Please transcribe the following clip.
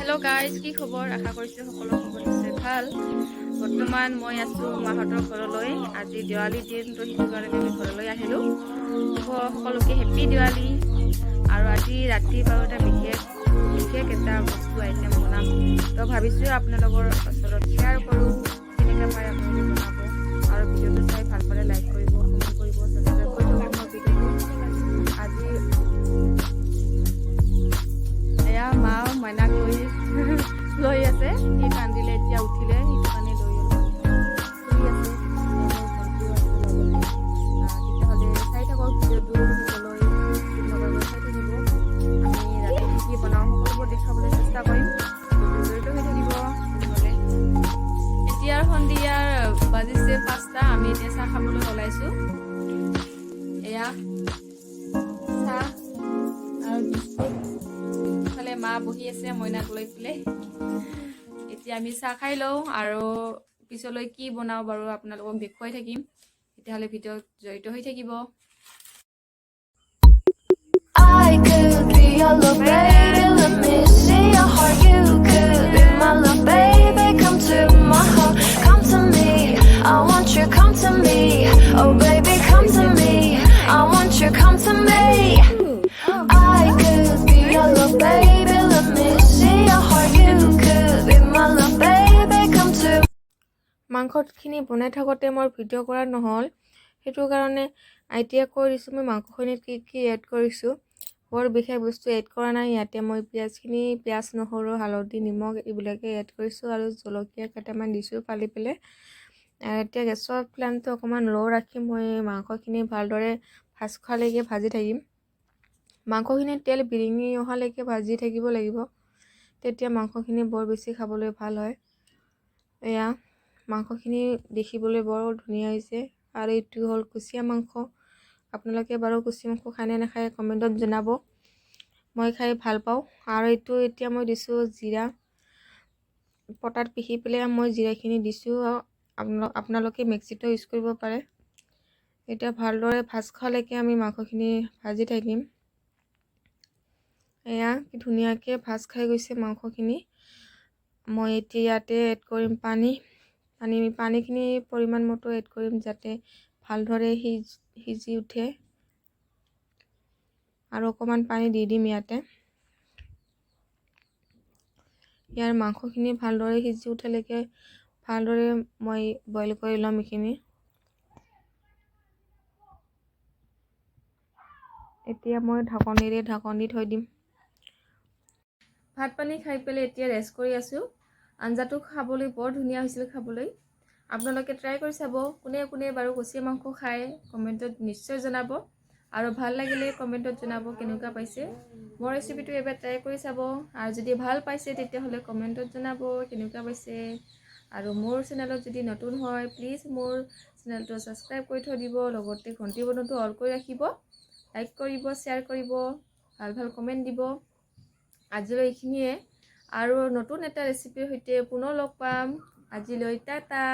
Hello guys की खबर आशा কৰিছো সকলো খবৰ আছে ভাল বৰ্তমান মই আছো মাহতৰ ঘৰলৈ আজি দিৱালী দিনটো হিটো কাৰণে আমি ঘৰলৈ আহিলো সকলোকে হেপী দিৱালী আৰু আজি ৰাতি বাৰু এটা বিশেষ এটা বস্তু আইটেম বনাম তো ভাবিছো আপোনালোকৰ ওচৰত শেয়াৰ কৰো কেনেকৈ পায় আপোনালোকে বনাব আৰু ভিডিঅটো চাই ভাল পালে লাইক কৰিব কমেন্ট কৰিব সাবস্ক্ৰাইব কৰিব মোৰ ভিডিঅটো আজি এয়া মা মাইনাক লৈ আছে কি কান্দিলে এতিয়া উঠিলে সেইটো কাৰণে লৈ শুই আছে তেতিয়াহ'লে চাই থাকক ভিডিঅ'টো শিকিবলৈ চাই থাকিব আমি ৰাতি কি বনাওঁ সকলোবোৰ দেখাবলৈ চেষ্টা কৰিম জড়িত হৈ থাকিব তেতিয়াহ'লে এতিয়া সন্ধিয়াৰ বাজিছে 5টা আমি এতিয়া চাহ খাবলৈ ওলাইছোঁ এয়া চাহ আৰু বিস্কুট মা বহি আছে মইনাক লৈ পেলাই এতিয়া আমি চাহ খাই লওঁ আৰু পিছলৈ কি বনাওঁ বাৰু আপোনালোকক দেখুৱাই থাকিম তেতিয়াহ'লে ভিডিঅ'ত জড়িত হৈ থাকিব I could be your little baby, let me see your heart. You could be my little baby, come to my heart, come to me. I want you, come to me. Oh baby, come to me. I want you, come to me. I could be your little baby, let me see your heart. You could be my little baby, come to me. মাংসখিনি বনাই থাকোঁতে মোৰ video' কৰা নহ'ল সেইটো কাৰণে এতিয়া কৈ দিছোঁ মই মাংসখিনিত কি এড কৰিছোঁ বৰ বিশেষ বস্তু এড কৰা নাই ইয়াতে মই পিঁয়াজ নহৰু হালধি নিমখ এইবিলাকে এড কৰিছোঁ আৰু জলকীয়া কেইটামান দিছোঁ ফালি পেলাই এতিয়া গেছৰ ফ্লেমটো অকণমান ল' ৰাখি মই মাংসখিনি ভালদৰে ভাজ খোৱালৈকে ভাজি থাকিম মাংসখিনি তেল বিৰিঙি অহালৈকে ভাজি থাকিব লাগিব তেতিয়া মাংসখিনি বৰ বেছি খাবলৈ ভাল হয় এয়া মাংসখিনি দেখিবলৈ বৰ ধুনীয়া হৈছে আৰু এইটো হ'ল কুচিয়া মাংস আপোনালোকে বাৰু কুচিয়া মাংস খায় নে নাখায় কমেণ্টত জনাব মই খাই ভাল পাওঁ আৰু এইটো এতিয়া মই দিছোঁ জিৰা পটাত পিহি পেলাই মই জিৰাখিনি দিছোঁ আপোনালোকে মিক্সিটো ইউজ কৰিব পাৰে এতিয়া ভালদৰে ভাজ খোৱালৈকে আমি মাংসখিনি ভাজি থাকিম এয়া কি ধুনীয়াকৈ ভাজ খাই গৈছে মাংসখিনি মই এতিয়া ইয়াতে এড কৰিম পানীখিনি পৰিমাণ মতো এড কৰিম যাতে ভালদৰে সিজি উঠে আৰু অকণমান পানী দি দিম ইয়াতে ইয়াৰ মাংসখিনি ভালদৰে সিজি উঠালৈকে ভালদৰে মই বইল কৰি ল'ম এইখিনি এতিয়া মই ঢাকনি থৈ দিম ভাত পানী খাই পেলাই এতিয়া ৰেষ্ট কৰি আছোঁ আঞ্জাটো খাবলৈ বৰ ধুনীয়া হৈছিল খাবলৈ আপোনালোকে ট্ৰাই কৰি চাব কোনে বাৰু কুচিয়া মাংস খায় কমেণ্টত নিশ্চয় জনাব আৰু ভাল লাগিলে কমেণ্টত জনাব কেনেকুৱা পাইছে মোৰ ৰেচিপিটো এবাৰ ট্ৰাই কৰি চাব আৰু যদি ভাল পাইছে তেতিয়াহ'লে কমেণ্টত জনাব কেনেকুৱা পাইছে আৰু মোৰ চেনেলত যদি নতুন হয় প্লিজ মোৰ চেনেলটো ছাবস্ক্ৰাইব কৰি থৈ দিব লগতে ঘণ্টি বটনটো অল কৰি ৰাখিব লাইক কৰিব শ্বেয়াৰ কৰিব ভাল কমেণ্ট দিব আজিলৈ এইখিনিয়ে আৰু নতুন এটা ৰেচিপিৰ সৈতে পুনৰ লগ পাম আজিলৈ টাটা